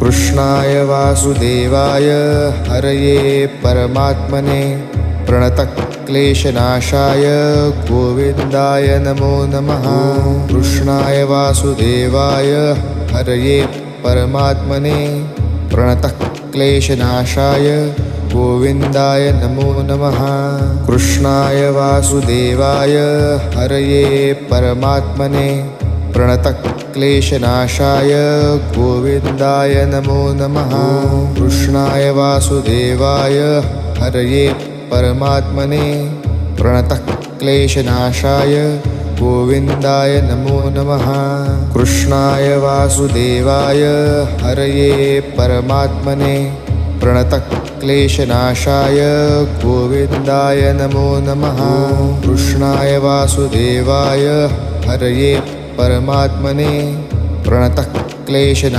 कृष्णाय वासुदेवाय हरये परमात्मने प्रणतक्लेशनाशाय गोविन्दाय नमो नमः। कृष्णाय वासुदेवाय हरये परमात्मने प्रणतक्लेशनाशाय गोविन्दाय नमो नमः। कृष्णाय वासुदेवाय हरये परमात्मने प्रणतक्लेशनाशाय गोविन्दाय नमो नमः। कृष्णाय वासुदेवाय हरये परमात्मने प्रणतक्लेशनाशाय गोविन्दाय नमो नमः। कृष्णाय वासुदेवाय हरये परमात्मने प्रणतक्लेशनाशाय गोविन्दाय नमो नमः। कृष्णाय वासुदेवाय हरये परमात्मने प्रणतक्लेशनाशाय